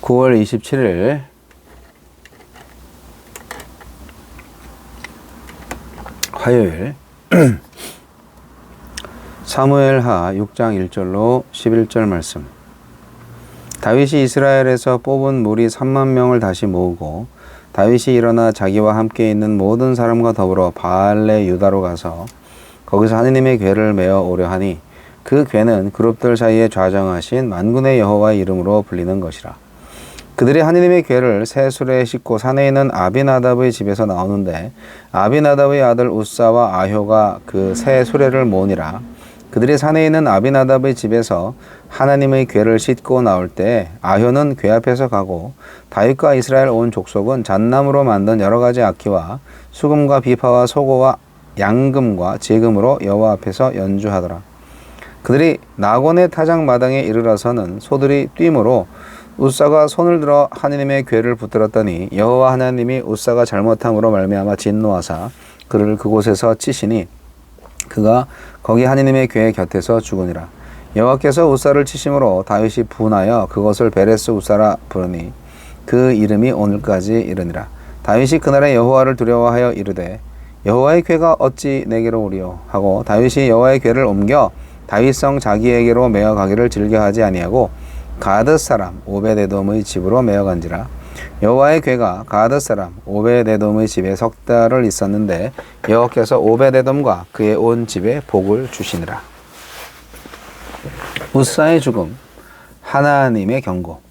(9월 27일) 화요일 사무엘하 6장 1절로 11절 말씀. 다윗이 이스라엘에서 뽑은 무리 3만 명을 다시 모으고 다윗이 일어나 자기와 함께 있는 모든 사람과 더불어 바알레 유다로 가서 거기서 하느님의 궤를 메어 오려 하니 그 궤는 그룹들 사이에 좌정하신 만군의 여호와의 이름으로 불리는 것이라. 그들이 하느님의 궤를 새 수레에 싣고 산에 있는 아비나답의 집에서 나오는데 아비나답의 아들 우사와 아효가 그 새 수레를 모으니라. 그들이 산에 있는 아비나답의 집에서 하나님의 궤를 싣고 나올 때 아효는 궤 앞에서 가고 다윗과 이스라엘 온 족속은 잣나무로 만든 여러 가지 악기와 수금과 비파와 소고와 양금과 제금으로 여호와 앞에서 연주하더라. 그들이 나곤의 타작 마당에 이르러서는 소들이 뛰므로 우사가 손을 들어 하나님의 궤를 붙들었더니 여호와 하나님이 우사가 잘못함으로 말미암아 진노하사 그를 그곳에서 치시니 그가 거기 하나님의 궤 곁에서 죽으니라. 여호와께서 우사를 치심으로 다윗이 분하여 그것을 베레스 우사라 부르니 그 이름이 오늘까지 이르니라. 다윗이 그날에 여호와를 두려워하여 이르되 여호와의 궤가 어찌 내게로 오리요 하고 다윗이 여호와의 궤를 옮겨 다윗성 자기에게로 메어 가기를 즐겨하지 아니하고 가드 사람 오베데돔의 집으로 메어 간지라. 여호와의 궤가 가드 사람 오베데돔의 집에 석 달을 있었는데 여호와께서 오베데돔과 그의 온 집에 복을 주시니라. 우사의 죽음, 하나님의 경고.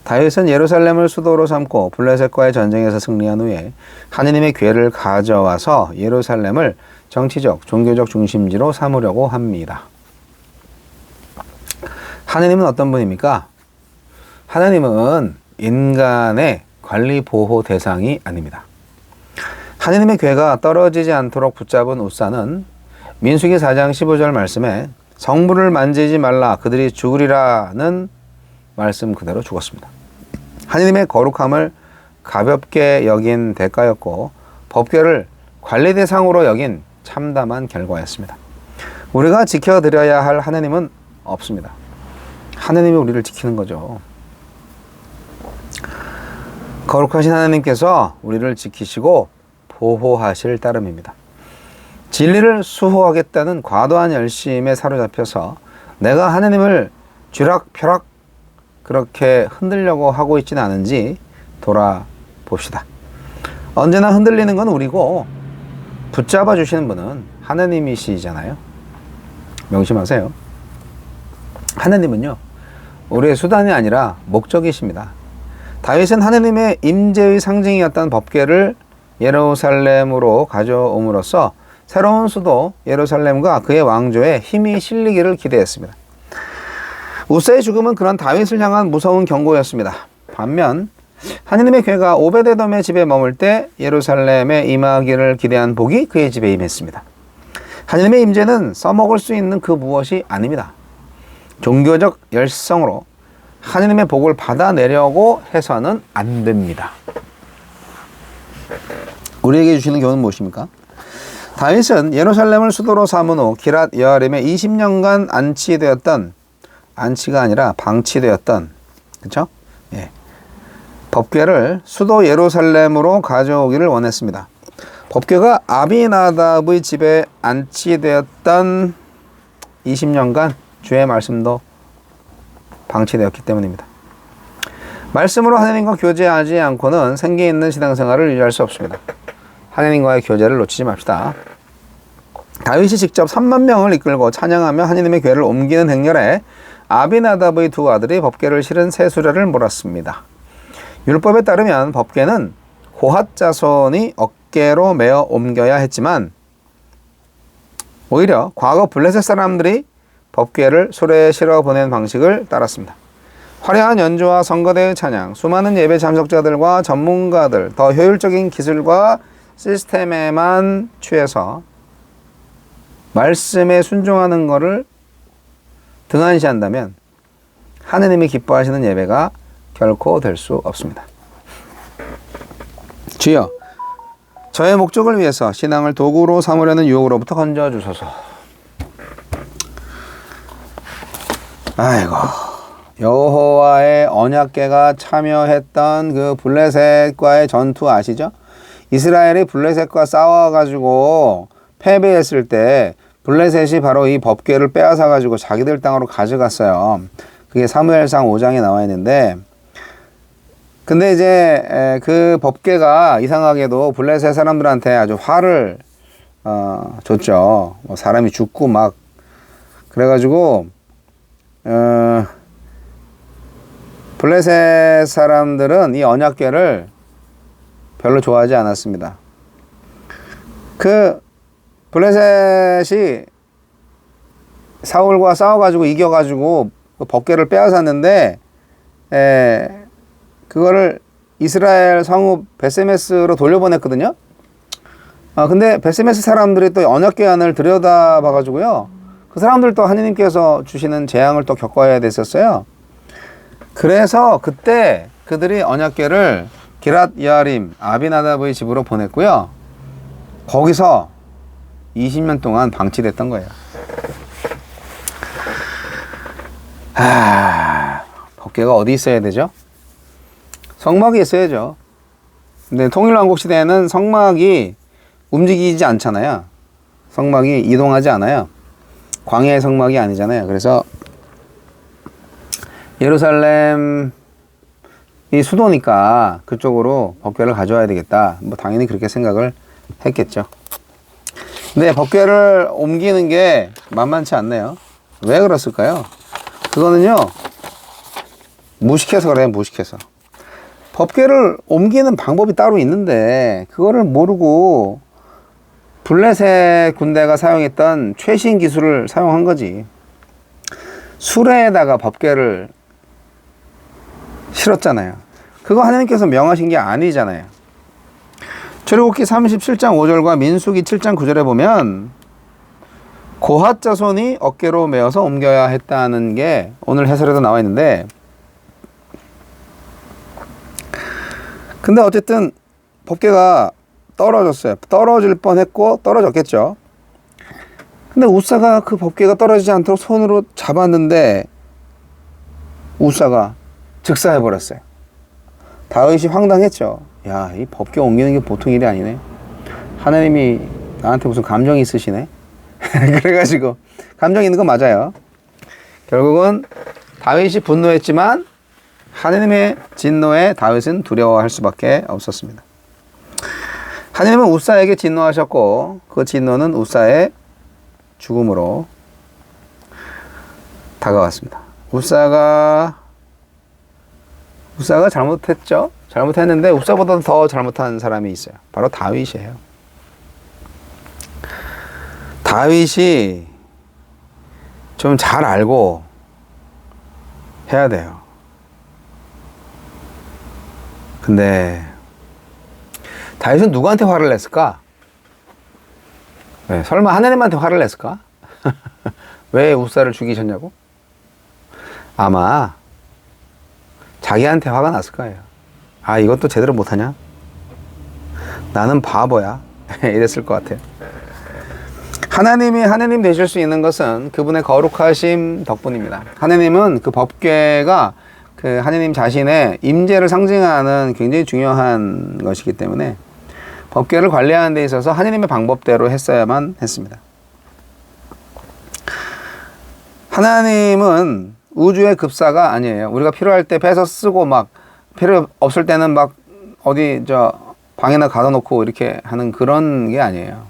다윗은 예루살렘을 수도로 삼고 블레셋과의 전쟁에서 승리한 후에 하느님의 궤를 가져와서 예루살렘을 정치적, 종교적 중심지로 삼으려고 합니다. 하느님은 어떤 분입니까? 하느님은 인간의 관리 보호 대상이 아닙니다. 하느님의 궤가 떨어지지 않도록 붙잡은 우사는 민수기 4장 15절 말씀에 성물을 만지지 말라 그들이 죽으리라는 말씀 그대로 죽었습니다. 하느님의 거룩함을 가볍게 여긴 대가였고 법궤를 관리 대상으로 여긴 참담한 결과였습니다. 우리가 지켜드려야 할 하느님은 없습니다. 하느님이 우리를 지키는 거죠. 거룩하신 하나님께서 우리를 지키시고 보호하실 따름입니다. 진리를 수호하겠다는 과도한 열심에 사로잡혀서 내가 하느님을 쥐락펴락 그렇게 흔들려고 하고 있지는 않은지 돌아봅시다. 언제나 흔들리는 건 우리고 붙잡아 주시는 분은 하느님이시잖아요. 명심하세요. 하느님은요, 우리의 수단이 아니라 목적이십니다. 다윗은 하느님의 임재의 상징이었던 법궤를 예루살렘으로 가져옴으로써 새로운 수도 예루살렘과 그의 왕조에 힘이 실리기를 기대했습니다. 우사의 죽음은 그런 다윗을 향한 무서운 경고였습니다. 반면 하느님의 궤가 오베데돔의 집에 머물 때 예루살렘에 임하기를 기대한 복이 그의 집에 임했습니다. 하느님의 임재는 써먹을 수 있는 그 무엇이 아닙니다. 종교적 열성으로 하느님의 복을 받아내려고 해서는 안 됩니다. 우리에게 주시는 교훈은 무엇입니까? 다윗은 예루살렘을 수도로 삼은 후 기랏 여아림에 20년간 안치되었던, 안치가 아니라 방치되었던, 그렇죠? 예. 법궤를 수도 예루살렘으로 가져오기를 원했습니다. 법궤가 아비나답의 집에 안치되었던 20년간 주의 말씀도 방치되었기 때문입니다. 말씀으로 하나님과 교제하지 않고는 생기 있는 신앙생활을 유지할 수 없습니다. 하나님과의 교제를 놓치지 맙시다. 다윗이 직접 3만 명을 이끌고 찬양하며 하나님의 궤를 옮기는 행렬에 아비나답의 두 아들이 법궤를 실은 새 수레를 몰았습니다. 율법에 따르면 법궤는 고핫 자손이 어깨로 메어 옮겨야 했지만 오히려 과거 블레셋 사람들이 법궤를 수레에 실어 보낸 방식을 따랐습니다. 화려한 연주와 성거대의 찬양, 수많은 예배 참석자들과 전문가들, 더 효율적인 기술과 시스템에만 취해서 말씀에 순종하는 것을 등한시한다면 하느님이 기뻐하시는 예배가 결코 될 수 없습니다. 주여, 저의 목적을 위해서 신앙을 도구로 삼으려는 유혹으로부터 건져주소서. 아이고, 여호와의 언약궤가 참여했던 그 블레셋과의 전투 아시죠? 이스라엘이 블레셋과 싸워가지고 패배했을 때 블레셋이 바로 이 법궤를 빼앗아가지고 자기들 땅으로 가져갔어요. 그게 사무엘상 5장에 나와 있는데, 근데 이제 그 법궤가 이상하게도 블레셋 사람들한테 아주 화를 줬죠. 뭐 사람이 죽고 막 그래가지고 블레셋 사람들은 이 언약궤를 별로 좋아하지 않았습니다. 그 블레셋이 사울과 싸워가지고 이겨가지고 그 법궤를 빼앗았는데 그거를 이스라엘 성읍 베세메스로 돌려보냈거든요. 근데 베세메스 사람들이 또 언약궤 안을 들여다봐가지고요, 그 사람들도 하느님께서 주시는 재앙을 또 겪어야 됐었어요. 그래서 그때 그들이 언약궤를 기랏 여아림 아비나답의 집으로 보냈고요, 거기서 20년 동안 방치됐던 거예요. 법궤가 어디 있어야 되죠? 성막에 있어야죠. 근데 통일왕국 시대에는 성막이 움직이지 않잖아요. 성막이 이동하지 않아요. 광야의 성막이 아니잖아요. 그래서 예루살렘이 수도니까 그쪽으로 법궤를 가져와야 되겠다. 뭐 당연히 그렇게 생각을 했겠죠. 근데 법궤를 옮기는 게 만만치 않네요. 왜 그랬을까요? 그거는요, 무식해서 그래요. 무식해서. 법궤를 옮기는 방법이 따로 있는데 그거를 모르고 블레셋 군대가 사용했던 최신 기술을 사용한 거지. 수레에다가 법궤를 실었잖아요. 그거 하나님께서 명하신 게 아니잖아요. 출애굽기 37장 5절과 민수기 7장 9절에 보면 고핫 자손이 어깨로 메어서 옮겨야 했다는 게 오늘 해설에도 나와 있는데, 근데 어쨌든 법궤가 떨어졌어요. 떨어질 뻔했고 떨어졌겠죠. 근데 우사가 그 법궤가 떨어지지 않도록 손으로 잡았는데 우사가 즉사해버렸어요. 다윗이 황당했죠. 야, 이 법궤 옮기는 게 보통 일이 아니네. 하나님이 나한테 무슨 감정이 있으시네. 그래가지고 감정이 있는 건 맞아요. 결국은 다윗이 분노했지만 하나님의 진노에 다윗은 두려워할 수밖에 없었습니다. 하나님은 우사에게 진노하셨고 그 진노는 우사의 죽음으로 다가왔습니다. 우사가 잘못했죠. 잘못했는데 우사보다 더 잘못한 사람이 있어요. 바로 다윗이에요. 다윗이 좀 잘 알고 해야 돼요. 근데 다윗은 누구한테 화를 냈을까? 네, 설마 하나님한테 화를 냈을까? 왜 우사를 죽이셨냐고? 아마 자기한테 화가 났을 거예요. 아, 이것도 제대로 못하냐? 나는 바보야. 이랬을 것 같아요. 하나님이 하나님 되실 수 있는 것은 그분의 거룩하심 덕분입니다. 하나님은 그 법궤가 그 하나님 자신의 임재를 상징하는 굉장히 중요한 것이기 때문에 법궤를 관리하는 데 있어서 하나님의 방법대로 했어야만 했습니다. 하나님은 우주의 급사가 아니에요. 우리가 필요할 때 뺏어 쓰고 막 필요 없을 때는 막 어디 방에나 가둬놓고 이렇게 하는 그런 게 아니에요.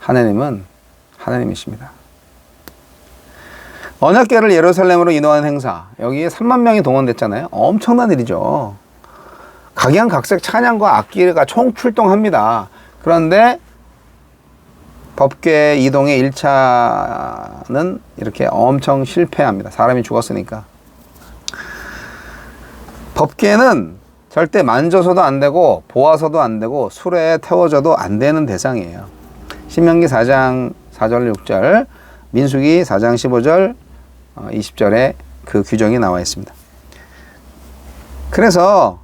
하나님은 하나님이십니다. 언약궤를 예루살렘으로 인도하는 행사, 여기에 3만 명이 동원됐잖아요. 엄청난 일이죠. 각양각색 찬양과 악기가 총출동합니다. 그런데 법궤 이동의 1차는 이렇게 엄청 실패합니다. 사람이 죽었으니까. 법궤는 절대 만져서도 안 되고 보아서도 안 되고 수레에 태워져도 안 되는 대상이에요. 신명기 4장 4절 6절, 민수기 4장 15절 20절에 그 규정이 나와 있습니다. 그래서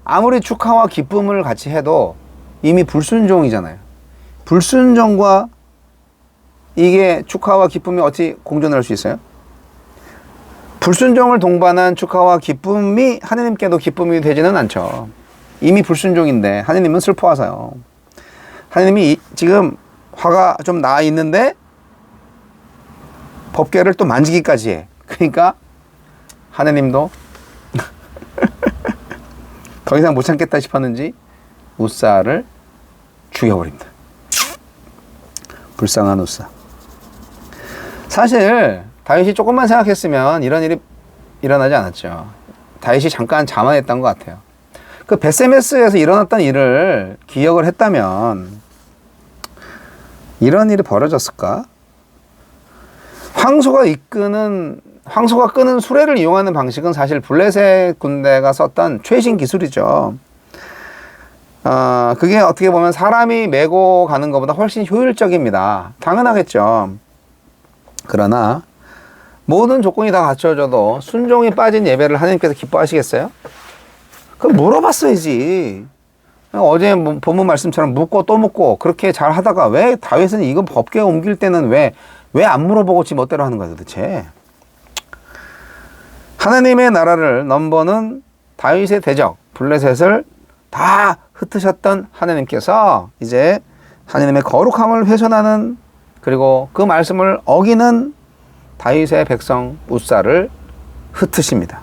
아무리 축하와 기쁨을 같이 해도 이미 불순종이잖아요. 불순종과 이게 축하와 기쁨이 어떻게 공존할 수 있어요? 불순종을 동반한 축하와 기쁨이 하느님께도 기쁨이 되지는 않죠. 이미 불순종인데 하느님은 슬퍼하세요. 하느님이 지금 화가 좀 나 있는데 법궤를 또 만지기까지 해. 그러니까 하느님도 더 이상 못 참겠다 싶었는지 우사를 죽여버립니다. 불쌍한 우사. 사실 다윗이 조금만 생각했으면 이런 일이 일어나지 않았죠. 다윗이 잠깐 자만했던 것 같아요. 그 베세메스에서 일어났던 일을 기억을 했다면 이런 일이 벌어졌을까? 황소가 끄는 수레를 이용하는 방식은 사실 블레셋 군대가 썼던 최신 기술이죠. 그게 어떻게 보면 사람이 메고 가는 것보다 훨씬 효율적입니다. 당연하겠죠. 그러나 모든 조건이 다 갖춰져도 순종이 빠진 예배를 하나님께서 기뻐하시겠어요? 그럼 물어봤어야지. 어제 본문 말씀처럼 묻고 또 묻고 그렇게 잘 하다가 왜 다윗은 이거 법궤 옮길 때는 왜 안 물어보고 지 멋대로 하는 거야 도대체? 하나님의 나라를 넘보는 다윗의 대적 블레셋을 다 흩으셨던 하나님께서 이제 하나님의 거룩함을 훼손하는 그리고 그 말씀을 어기는 다윗의 백성 우사를 흩으십니다.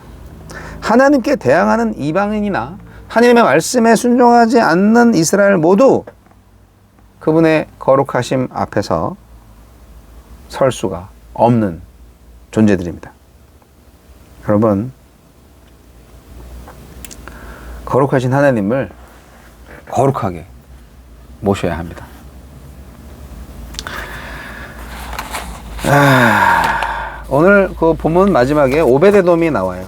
하나님께 대항하는 이방인이나 하나님의 말씀에 순종하지 않는 이스라엘 모두 그분의 거룩하심 앞에서 설 수가 없는 존재들입니다. 여러분, 거룩하신 하나님을 거룩하게 모셔야 합니다. 오늘 그 본문 마지막에 오베데돔이 나와요.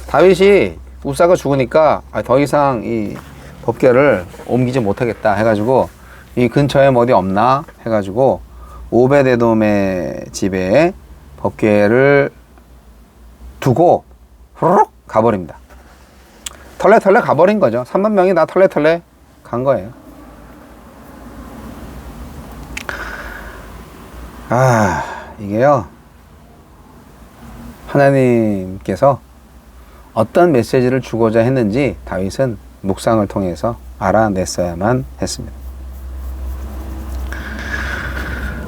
다윗이 우사가 죽으니까 더 이상 이 법궤를 옮기지 못하겠다 해가지고 이 근처에 어디 없나 해가지고 오베데돔의 집에 법궤를 두고 후루룩 가버립니다. 털레털레 가버린 거죠. 3만 명이 다 털레털레 간 거예요. 이게요, 하나님께서 어떤 메시지를 주고자 했는지 다윗은 묵상을 통해서 알아냈어야만 했습니다.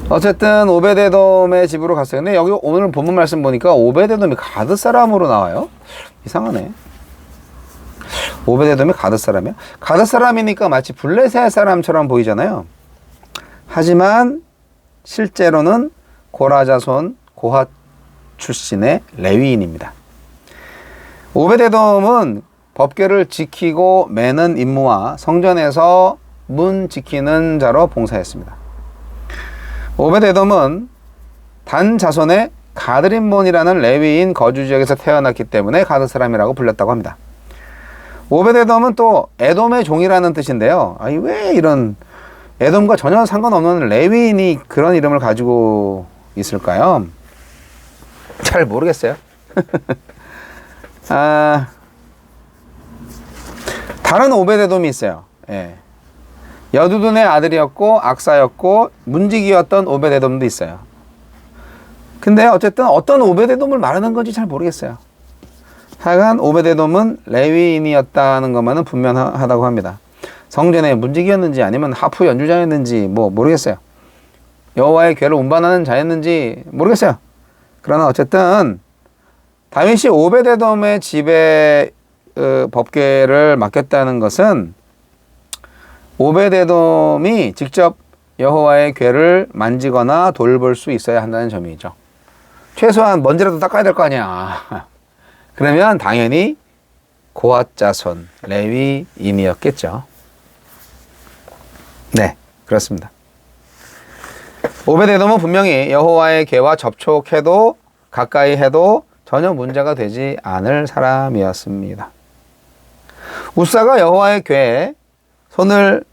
어쨌든 오베데돔의 집으로 갔어요. 근데 여기 오늘 본문 말씀 보니까 오베데돔이 가드 사람으로 나와요. 이상하네. 오베데돔이 가드 사람이야? 가드 사람이니까 마치 블레셋 사람처럼 보이잖아요. 하지만 실제로는 고라 자손 고핫 출신의 레위인입니다. 오베데돔은 법궤를 지키고 매는 임무와 성전에서 문 지키는 자로 봉사했습니다. 오베데돔은 단 자손의 가드림몬이라는 레위인 거주 지역에서 태어났기 때문에 가드 사람이라고 불렸다고 합니다. 오베데돔은 또 에돔의 종이라는 뜻인데요. 왜 이런 에돔과 전혀 상관없는 레위인이 그런 이름을 가지고 있을까요? 잘 모르겠어요. 다른 오베데돔이 있어요. 여두둔의 아들이었고 악사였고 문지기였던 오베데돔도 있어요. 근데 어쨌든 어떤 오베데돔을 말하는 건지 잘 모르겠어요. 하여간 오베데돔은 레위인이었다는 것만은 분명하다고 합니다. 성전의 문지기였는지 아니면 하프 연주자였는지 모르겠어요. 여호와의 궤를 운반하는 자였는지 모르겠어요. 그러나 어쨌든 다윗이 오베데돔의 집에 법궤를 맡겼다는 것은 오베데돔이 직접 여호와의 궤를 만지거나 돌볼 수 있어야 한다는 점이죠. 최소한 먼지라도 닦아야 될 거 아니야. 그러면 당연히 고핫 자손 레위인이었겠죠. 네, 그렇습니다. 오베데돔은 분명히 여호와의 궤와 접촉해도 가까이 해도 전혀 문제가 되지 않을 사람이었습니다. 우사가 여호와의 궤에 손을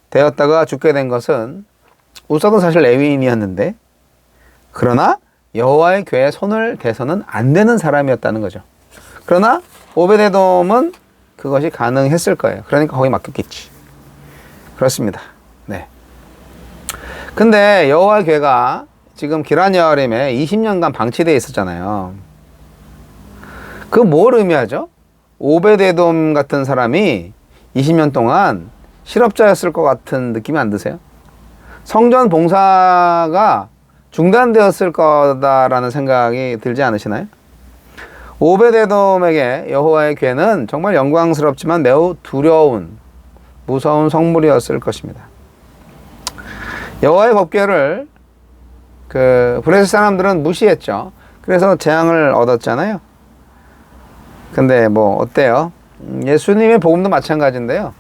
대었다가 죽게 된 것은 우사도 사실 레위인이었는데 그러나 여호와의 궤에 손을 대서는 안 되는 사람이었다는 거죠. 그러나 오베데돔은 그것이 가능했을 거예요. 그러니까 거기 맡겼겠지. 그렇습니다. 네. 근데 여호와의 궤가 지금 기란 여아림에 20년간 방치되어 있었잖아요. 그 뭘 의미하죠? 오베데돔 같은 사람이 20년 동안 실업자였을 것 같은 느낌이 안 드세요? 성전 봉사가 중단되었을 거다라는 생각이 들지 않으시나요? 오베데돔에게 여호와의 괴는 정말 영광스럽지만 매우 두려운, 무서운 성물이었을 것입니다. 여호와의 법궤를 브레스 사람들은 무시했죠. 그래서 재앙을 얻었잖아요. 근데 뭐 어때요? 예수님의 복음도 마찬가지인데요.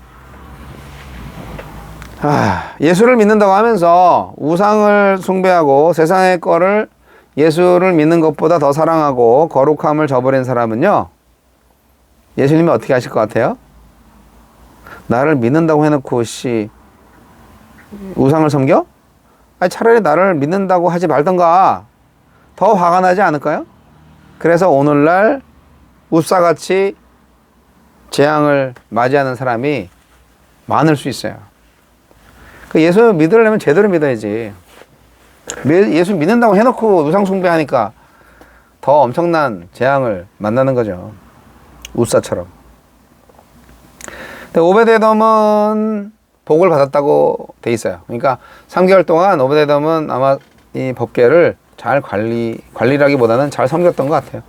예수를 믿는다고 하면서 우상을 숭배하고 세상의 거를 예수를 믿는 것보다 더 사랑하고 거룩함을 저버린 사람은요, 예수님이 어떻게 하실 것 같아요? 나를 믿는다고 해놓고 우상을 섬겨? 아니, 차라리 나를 믿는다고 하지 말던가. 더 화가 나지 않을까요? 그래서 오늘날 우사같이 재앙을 맞이하는 사람이 많을 수 있어요. 예수 믿으려면 제대로 믿어야지. 예수 믿는다고 해놓고 우상 숭배하니까 더 엄청난 재앙을 만나는 거죠. 우사처럼. 근데 오베데돔은 복을 받았다고 돼 있어요. 그러니까 3개월 동안 오베데돔은 아마 이 법궤를 잘 관리라기보다는 잘 섬겼던 것 같아요.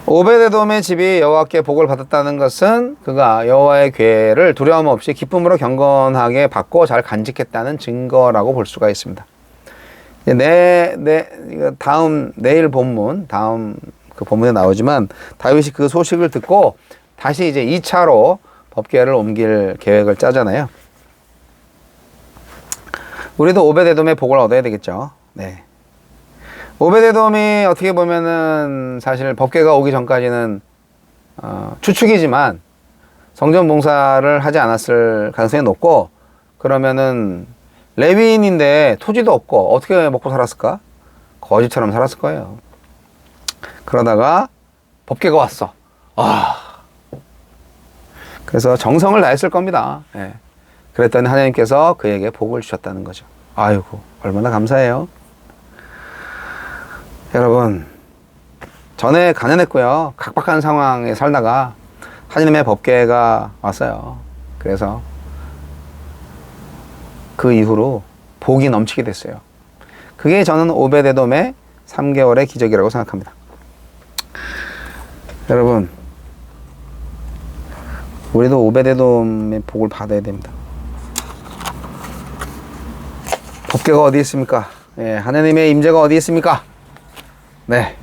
오베데돔의 집이 여호와께 복을 받았다는 것은 그가 여호와의 괴를 두려움 없이 기쁨으로 경건하게 받고 잘 간직했다는 증거라고 볼 수가 있습니다. 내일 본문, 다음 그 본문에 나오지만 다윗이 그 소식을 듣고 다시 이제 2차로 법궤를 옮길 계획을 짜잖아요. 우리도 오베데돔의 복을 얻어야 되겠죠. 네. 오베데돔이 어떻게 보면은 사실 법궤가 오기 전까지는 추측이지만 성전 봉사를 하지 않았을 가능성이 높고, 그러면은 레위인인데 토지도 없고 어떻게 먹고 살았을까? 거지처럼 살았을 거예요. 그러다가 법궤가 왔어. 그래서 정성을 다했을 겁니다. 예. 그랬더니 하나님께서 그에게 복을 주셨다는 거죠. 아이고, 얼마나 감사해요. 여러분, 전에 가난했고요. 각박한 상황에 살다가 하나님의 법궤가 왔어요. 그래서 그 이후로 복이 넘치게 됐어요. 그게 저는 오베데돔의 3개월의 기적이라고 생각합니다. 여러분, 우리도 오베데돔의 복을 받아야 됩니다. 법궤가 어디 있습니까? 예, 하나님의 임재가 어디 있습니까? 네.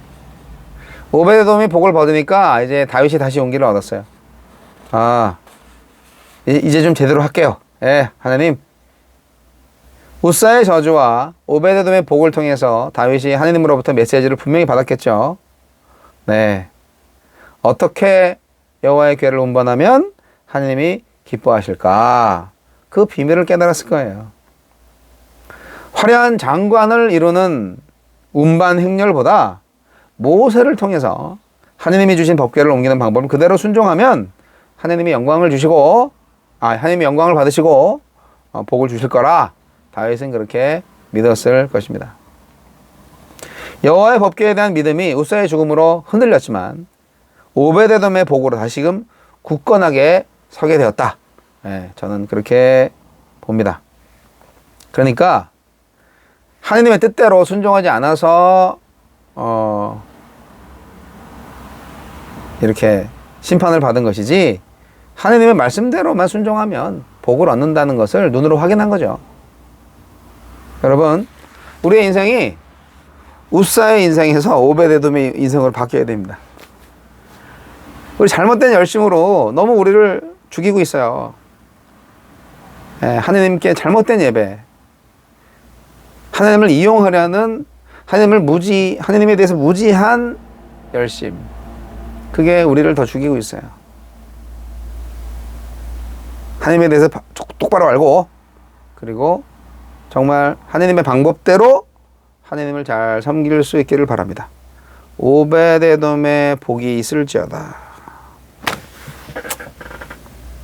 오베데돔이 복을 받으니까 이제 다윗이 다시 용기를 얻었어요. 이제 좀 제대로 할게요. 예, 하나님. 우사의 저주와 오베데돔의 복을 통해서 다윗이 하나님으로부터 메시지를 분명히 받았겠죠. 네. 어떻게 여호와의 궤를 운반하면 하나님이 기뻐하실까? 그 비밀을 깨달았을 거예요. 화려한 장관을 이루는 운반 행렬보다 모세를 통해서 하나님이 주신 법궤를 옮기는 방법을 그대로 순종하면 하나님이 영광을 주시고, 하나님이 영광을 받으시고 복을 주실 거라 다윗은 그렇게 믿었을 것입니다. 여호와의 법궤에 대한 믿음이 우사의 죽음으로 흔들렸지만 오베데돔의 복으로 다시금 굳건하게 서게 되었다. 네, 저는 그렇게 봅니다. 그러니까 하나님의 뜻대로 순종하지 않아서 이렇게 심판을 받은 것이지, 하나님의 말씀대로만 순종하면 복을 얻는다는 것을 눈으로 확인한 거죠. 여러분, 우리의 인생이 우사의 인생에서 오베데돔의 인생으로 바뀌어야 됩니다. 우리 잘못된 열심으로 너무 우리를 죽이고 있어요. 하나님께 잘못된 예배, 하나님을 이용하려는 하나님에 대해서 무지한 열심, 그게 우리를 더 죽이고 있어요. 하나님에 대해서 똑바로 알고, 그리고 정말 하나님의 방법대로 하나님을 잘 섬길 수 있기를 바랍니다. 오베데돔의 복이 있을지어다.